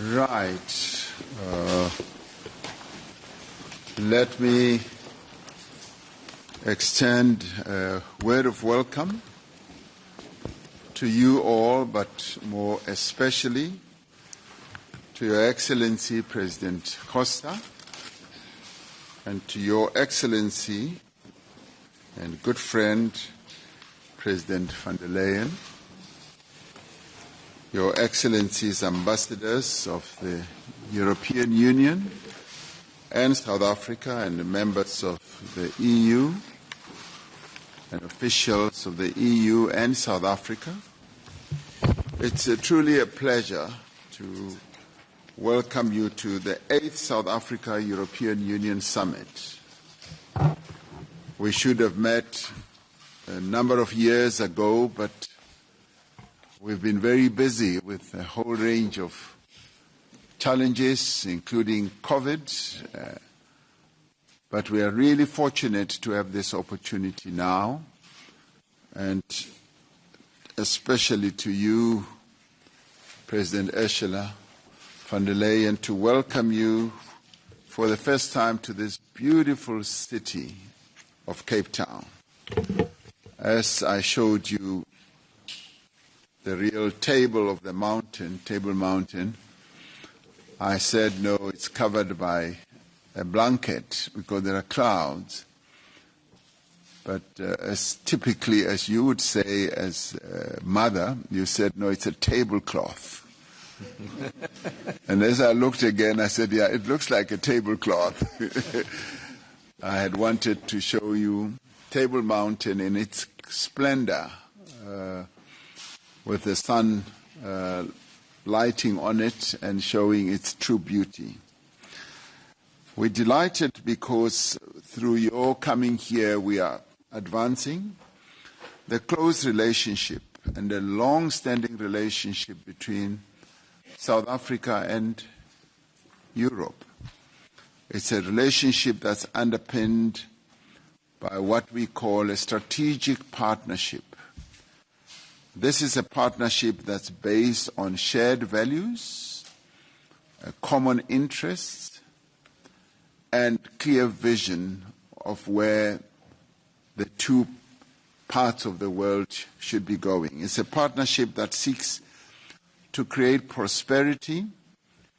Right. Let me extend a word of welcome to you all, but more especially to Your Excellency President Costa and to Your Excellency and good friend President van der Leyen, Your Excellencies ambassadors of the European Union and South Africa and the members of the EU and officials of the EU and South Africa. It's truly a pleasure to welcome you to the 8th South Africa European Union Summit. We should have met a number of years ago, but we've been very busy with a whole range of challenges, including COVID, but we are really fortunate to have this opportunity now, and especially to you, President Ursula von der Leyen, to welcome you for the first time to this beautiful city of Cape Town. As I showed you the real Table Mountain, I said, no, it's covered by a blanket because there are clouds. But as typically as you would say as a mother, you said, no, it's a tablecloth. And as I looked again, I said, yeah, it looks like a tablecloth. I had wanted to show you Table Mountain in its splendor, with the sun lighting on it and showing its true beauty. We're delighted because through your coming here, we are advancing the close relationship and the long-standing relationship between South Africa and Europe. It's a relationship that's underpinned by what we call a strategic partnership. This is a partnership that's based on shared values, a common interests, and clear vision of where the two parts of the world should be going. It's a partnership that seeks to create prosperity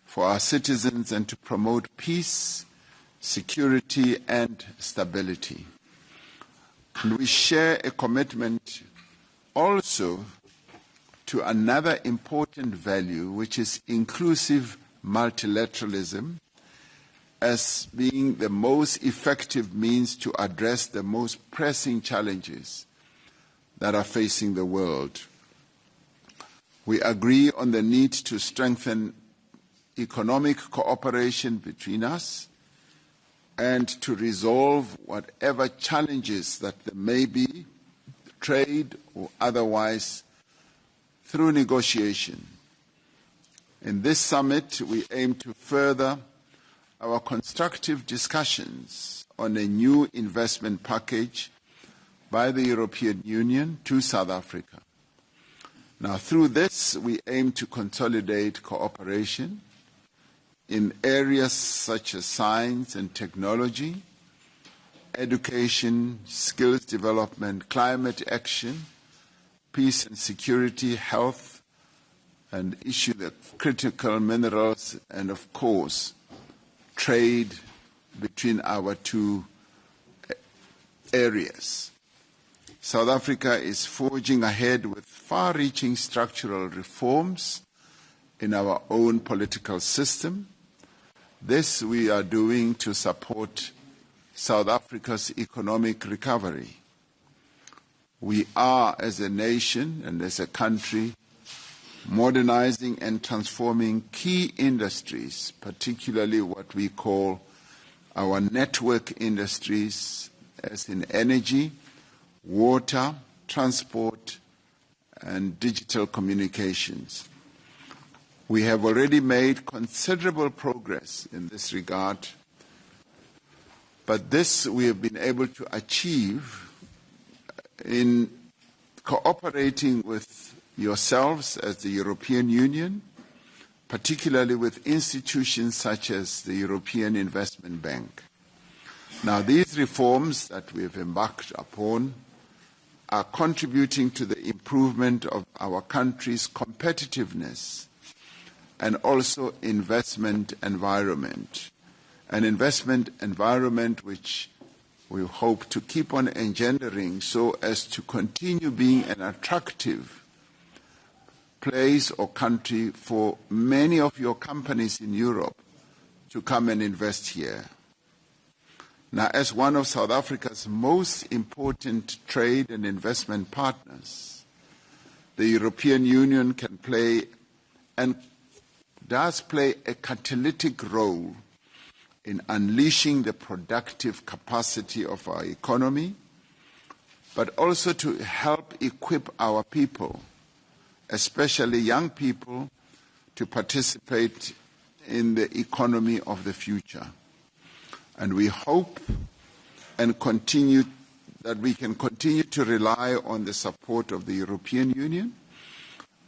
for our citizens and to promote peace, security, and stability. And we share a commitment also to another important value, which is inclusive multilateralism, as being the most effective means to address the most pressing challenges that are facing the world. We agree on the need to strengthen economic cooperation between us and to resolve whatever challenges that there may be, trade or otherwise, through negotiation. In this summit, we aim to further our constructive discussions on a new investment package by the European Union to South Africa. Now, through this, we aim to consolidate cooperation in areas such as science and technology, education, skills development, climate action, peace and security, health, and issues of critical minerals, and of course, trade between our two areas. South Africa is forging ahead with far-reaching structural reforms in our own political system. This we are doing to support South Africa's economic recovery. We are, as a nation and as a country, modernizing and transforming key industries, particularly what we call our network industries, as in energy, water, transport, and digital communications. We have already made considerable progress in this regard, but this we have been able to achieve in cooperating with yourselves as the European Union particularly with institutions such as the European Investment Bank. Now, these reforms that we have embarked upon are contributing to the improvement of our country's competitiveness and also investment environment. An investment environment which we hope to keep on engendering so as to continue being an attractive place or country for many of your companies in Europe to come and invest here. Now, as one of South Africa's most important trade and investment partners, the European Union can play and does play a catalytic role in unleashing the productive capacity of our economy, but also to help equip our people, especially young people, to participate in the economy of the future. And we hope and continue that we can continue to rely on the support of the European Union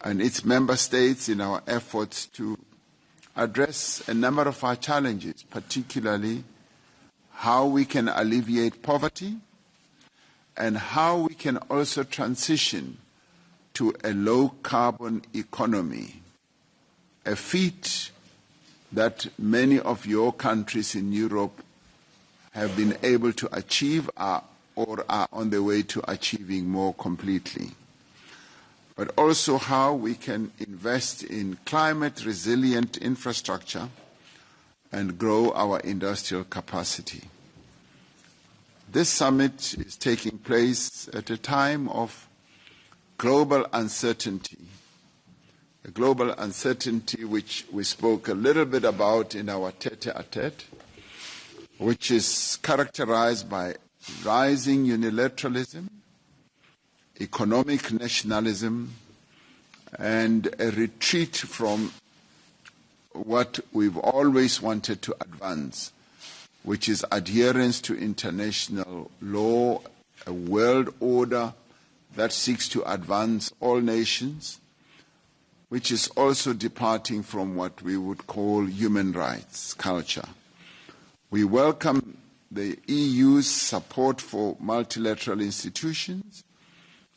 and its member states in our efforts to address a number of our challenges, particularly how we can alleviate poverty and how we can also transition to a low-carbon economy, a feat that many of your countries in Europe have been able to achieve or are on the way to achieving more completely. But also how we can invest in climate-resilient infrastructure and grow our industrial capacity. This summit is taking place at a time of global uncertainty, a global uncertainty which we spoke a little bit about in our tete-a-tete, which is characterized by rising unilateralism, economic nationalism, and a retreat from what we've always wanted to advance, which is adherence to international law, a world order that seeks to advance all nations, which is also departing from what we would call human rights culture. We welcome the EU's support for multilateral institutions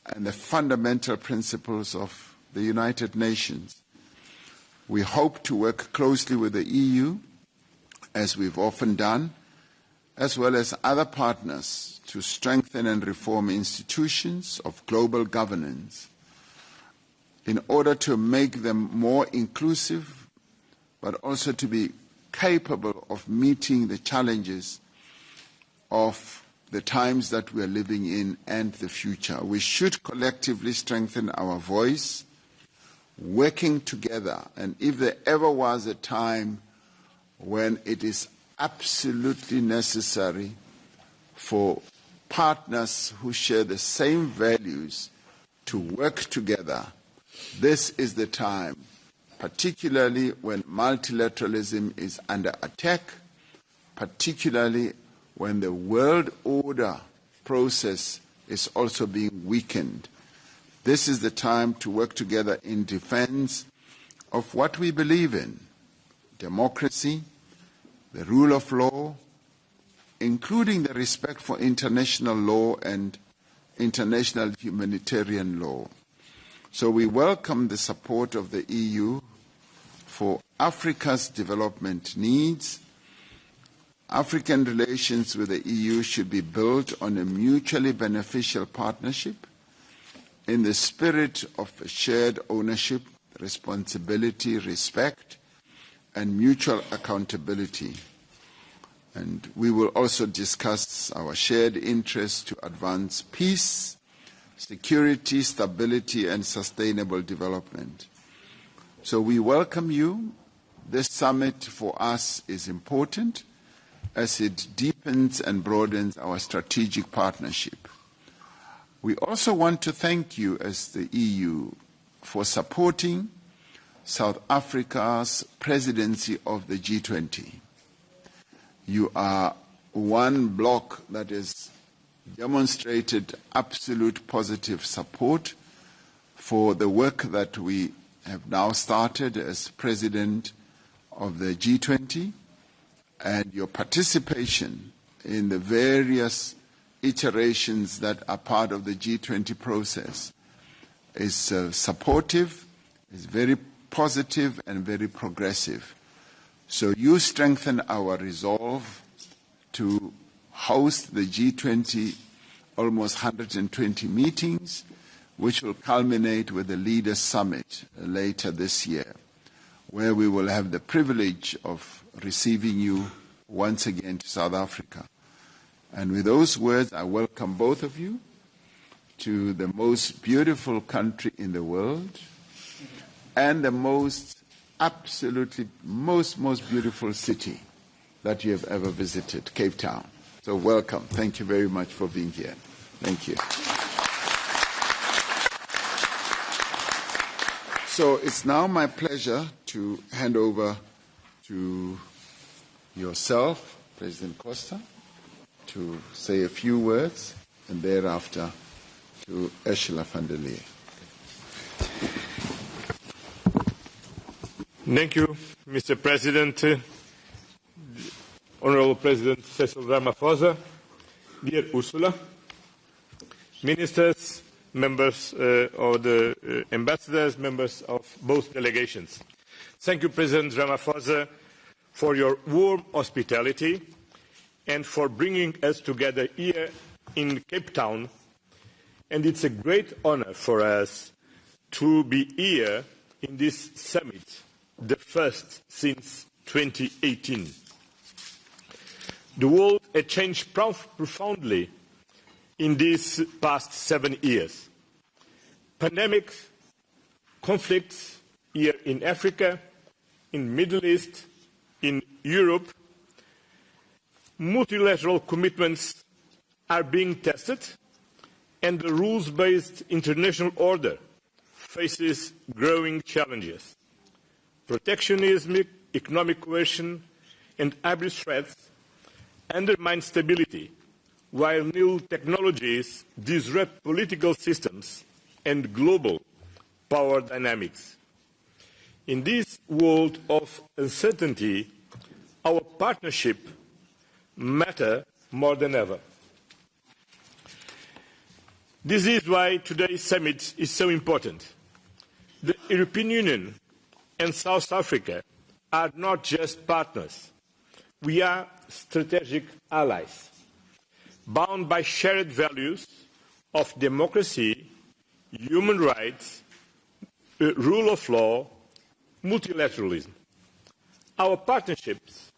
and the fundamental principles of the United Nations. We hope to work closely with the EU, as we've often done, as well as other partners to strengthen and reform institutions of global governance in order to make them more inclusive, but also to be capable of meeting the challenges of the times that we are living in and the future. We should collectively strengthen our voice, working together. And if there ever was a time when it is absolutely necessary for partners who share the same values to work together, this is the time, particularly when multilateralism is under attack, particularly when the world order process is also being weakened. This is the time to work together in defense of what we believe in: democracy, the rule of law, including the respect for international law and international humanitarian law. So we welcome the support of the EU for Africa's development needs. African relations with the EU should be built on a mutually beneficial partnership in the spirit of shared ownership, responsibility, respect, and mutual accountability. And we will also discuss our shared interests to advance peace, security, stability, and sustainable development. So we welcome you. This summit for us is important as it deepens and broadens our strategic partnership. We also want to thank you as the EU for supporting South Africa's presidency of the G20. You are one bloc that has demonstrated absolute positive support for the work that we have now started as president of the G20, and your participation in the various iterations that are part of the G20 process is supportive, is very positive and very progressive. So you strengthen our resolve to host the G20 almost 120 meetings, which will culminate with the Leaders' Summit later this year, where we will have the privilege of receiving you once again to South Africa. And with those words, I welcome both of you to the most beautiful country in the world and the absolutely most beautiful city that you have ever visited, Cape Town. So welcome. Thank you very much for being here. Thank you. So it's now my pleasure to hand over to yourself, President Costa, to say a few words, and thereafter to Ursula von der Leyen. Thank you, Mr. President, Honorable President Cyril Ramaphosa, dear Ursula, ministers, members of the ambassadors, members of both delegations. Thank you, President Ramaphosa, for your warm hospitality and for bringing us together here in Cape Town. And it's a great honor for us to be here in this summit, the first since 2018. The world has changed profoundly in these past 7 years. Pandemics, conflicts here in Africa, in Middle East, in Europe, multilateral commitments are being tested, and the rules-based international order faces growing challenges. Protectionism, economic coercion, and hybrid threats undermine stability, while new technologies disrupt political systems and global power dynamics. In this world of uncertainty, our partnership matters more than ever. This is why today's summit is so important. The European Union and South Africa are not just partners. We are strategic allies, bound by shared values of democracy, human rights, rule of law, multilateralism. Our partnerships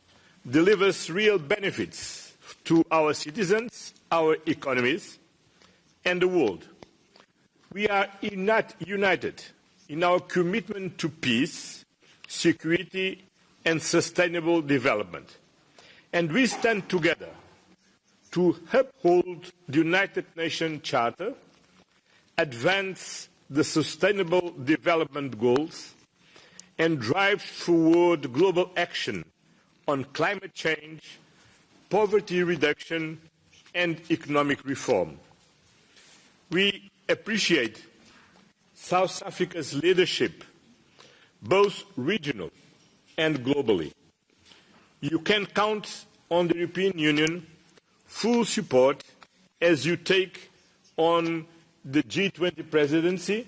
delivers real benefits to our citizens, our economies, and the world. We are united in our commitment to peace, security, and sustainable development. And we stand together to uphold the United Nations Charter, advance the Sustainable Development Goals, and drive forward global action on climate change, poverty reduction, and economic reform. We appreciate South Africa's leadership, both regional and globally. You can count on the European Union full support as you take on the G20 presidency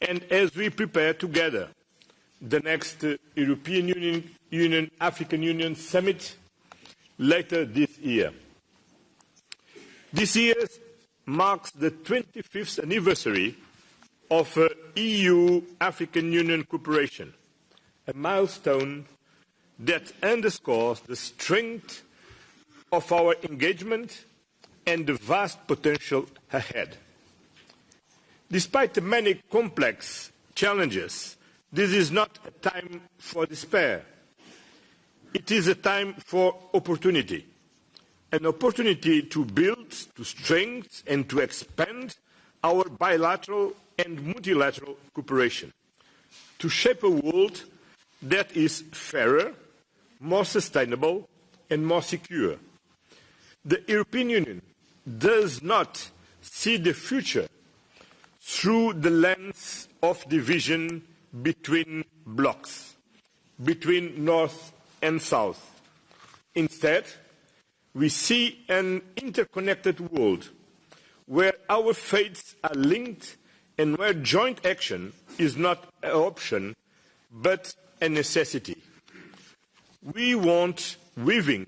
and as we prepare together the next European Union-African Union Summit later this year. This year marks the 25th anniversary of EU-African Union cooperation, a milestone that underscores the strength of our engagement and the vast potential ahead. Despite the many complex challenges, this is not a time for despair. It is a time for opportunity, an opportunity to build, to strengthen, and to expand our bilateral and multilateral cooperation, to shape a world that is fairer, more sustainable, and more secure. The European Union does not see the future through the lens of division between blocs, between North and South. Instead, we see an interconnected world where our fates are linked and where joint action is not an option but a necessity. We want weaving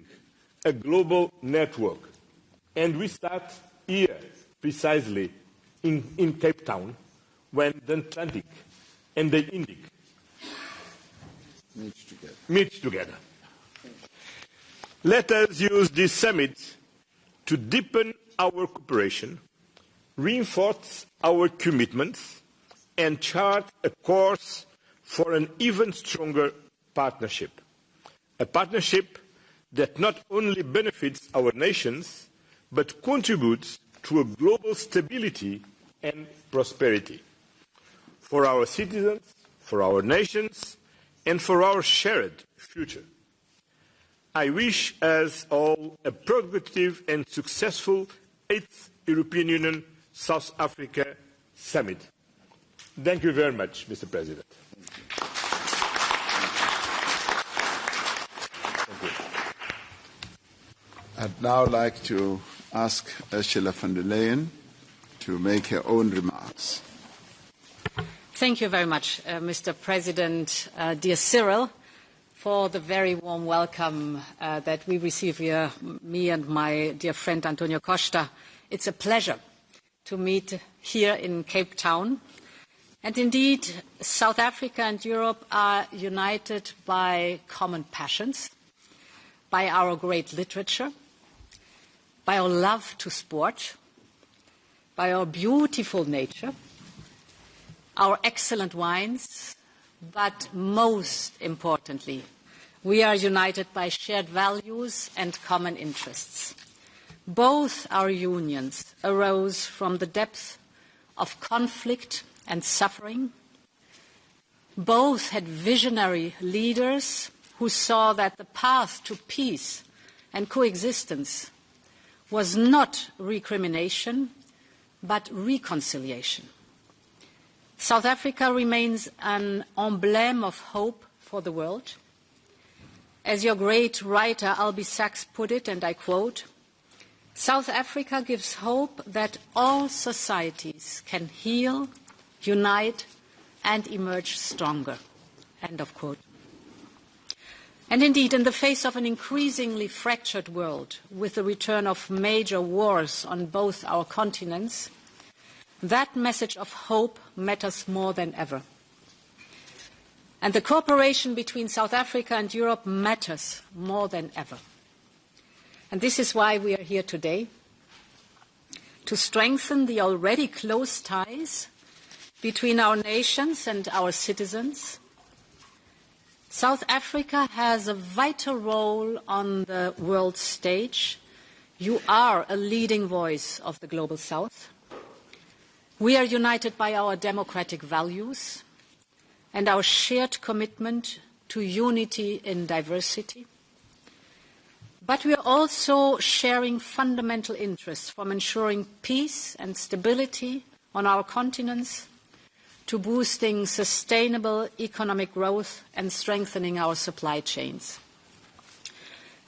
a global network, and we start here, precisely in Cape Town, when the Atlantic and the Indic meet together. Let us use this summit to deepen our cooperation, reinforce our commitments, and chart a course for an even stronger partnership. A partnership that not only benefits our nations, but contributes to a global stability and prosperity for our citizens, for our nations, and for our shared future. I wish us all a productive and successful 8th European Union South Africa Summit. Thank you very much, Mr. President. Thank you. I'd now like to ask Ursula von der Leyen to make her own remarks. Thank you very much, Mr. President, dear Cyril, for the very warm welcome that we receive here, me and my dear friend António Costa. It's a pleasure to meet here in Cape Town. And indeed, South Africa and Europe are united by common passions, by our great literature, by our love to sport, by our beautiful nature, our excellent wines, but most importantly, we are united by shared values and common interests. Both our unions arose from the depth of conflict and suffering. Both had visionary leaders who saw that the path to peace and coexistence was not recrimination, but reconciliation. South Africa remains an emblem of hope for the world. As your great writer Albie Sachs put it, and I quote, "South Africa gives hope that all societies can heal, unite, and emerge stronger." End of quote. And indeed, in the face of an increasingly fractured world, with the return of major wars on both our continents, that message of hope matters more than ever. And the cooperation between South Africa and Europe matters more than ever. And this is why we are here today, to strengthen the already close ties between our nations and our citizens. South Africa has a vital role on the world stage. You are a leading voice of the Global South. We are united by our democratic values and our shared commitment to unity in diversity. But we are also sharing fundamental interests, from ensuring peace and stability on our continents to boosting sustainable economic growth and strengthening our supply chains.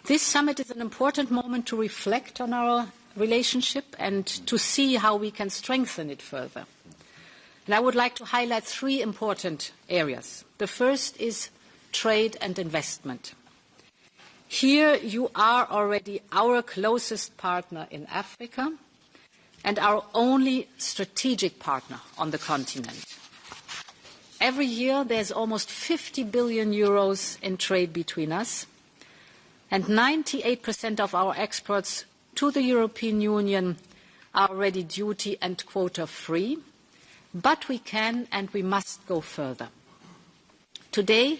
This summit is an important moment to reflect on our relationship and to see how we can strengthen it further. And I would like to highlight 3 important areas. The first is trade and investment. Here you are already our closest partner in Africa and our only strategic partner on the continent. Every year there's almost 50 billion euros in trade between us, and 98% of our exports to the European Union are already duty and quota free, but we can and we must go further. Today,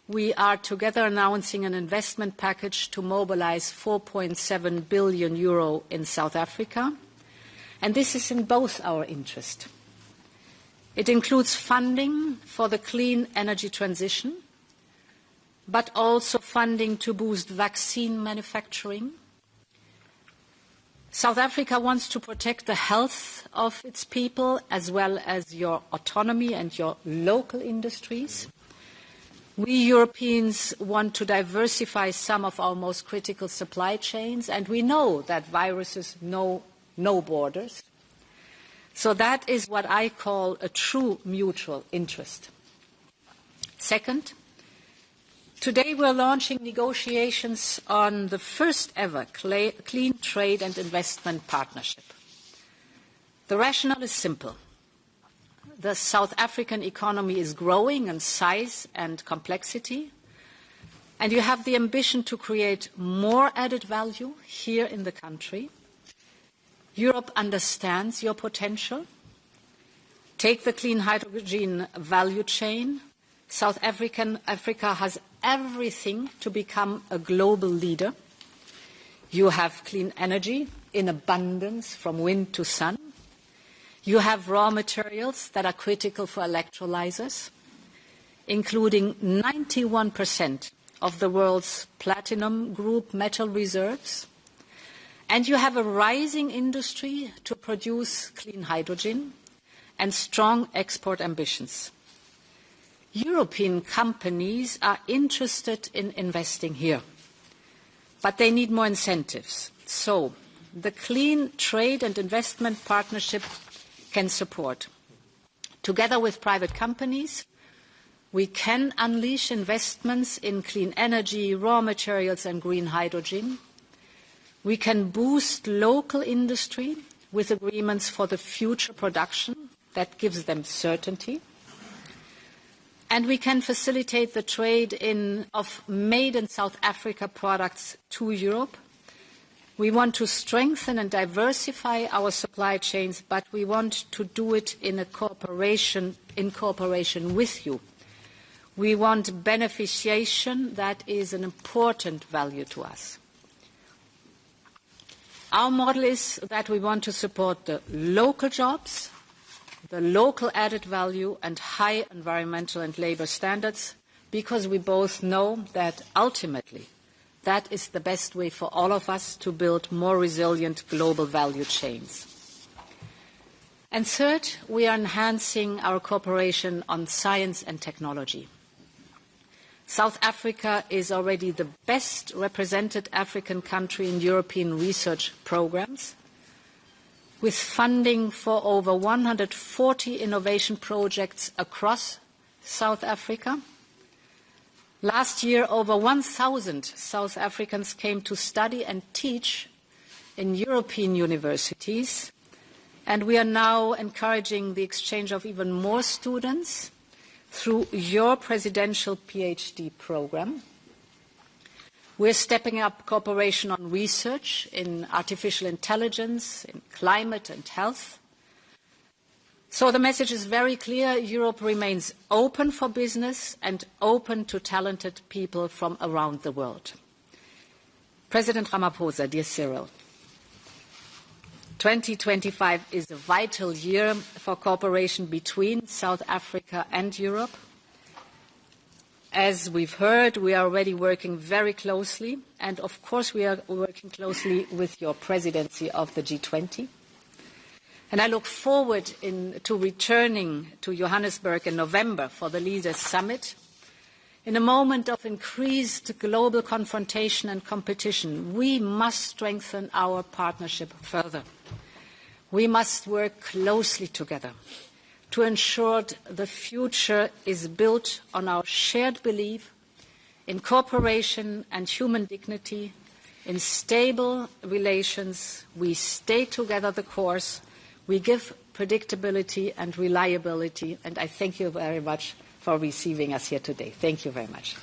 we are together announcing an investment package to mobilize 4.7 billion euro in South Africa, and this is in both our interest. It includes funding for the clean energy transition, but also funding to boost vaccine manufacturing, South Africa wants to protect the health of its people as well as your autonomy and your local industries. We Europeans want to diversify some of our most critical supply chains, and we know that viruses know no borders. So that is what I call a true mutual interest. Second, today we're launching negotiations on the first ever clean trade and investment partnership. The rationale is simple. The South African economy is growing in size and complexity, and you have the ambition to create more added value here in the country. Europe understands your potential. Take the clean hydrogen value chain. South Africa has everything to become a global leader. You have clean energy in abundance from wind to sun. You have raw materials that are critical for electrolyzers, including 91% of the world's platinum group metal reserves. And you have a rising industry to produce clean hydrogen and strong export ambitions. European companies are interested in investing here, but they need more incentives. So the Clean Trade and Investment Partnership can support. Together with private companies, we can unleash investments in clean energy, raw materials and green hydrogen. We can boost local industry with agreements for the future production that gives them certainty. And we can facilitate the trade of made in South Africa products to Europe. We want to strengthen and diversify our supply chains, but we want to do it in cooperation with you. We want beneficiation that is an important value to us. Our model is that we want to support the local jobs, the local added value and high environmental and labour standards, because we both know that ultimately that is the best way for all of us to build more resilient global value chains. And third, we are enhancing our cooperation on science and technology. South Africa is already the best represented African country in European research programs, with funding for over 140 innovation projects across South Africa. Last year, over 1,000 South Africans came to study and teach in European universities, and we are now encouraging the exchange of even more students through your presidential PhD program. We're stepping up cooperation on research in artificial intelligence, in climate and health. So the message is very clear. Europe remains open for business and open to talented people from around the world. President Ramaphosa, dear Cyril, 2025 is a vital year for cooperation between South Africa and Europe. As we've heard, we are already working very closely, and of course we are working closely with your presidency of the G20. And I look forward to returning to Johannesburg in November for the Leaders' Summit. In a moment of increased global confrontation and competition, we must strengthen our partnership further. We must work closely together to ensure the future is built on our shared belief in cooperation and human dignity, in stable relations. We stay together the course. We give predictability and reliability, and I thank you very much for receiving us here today. Thank you very much.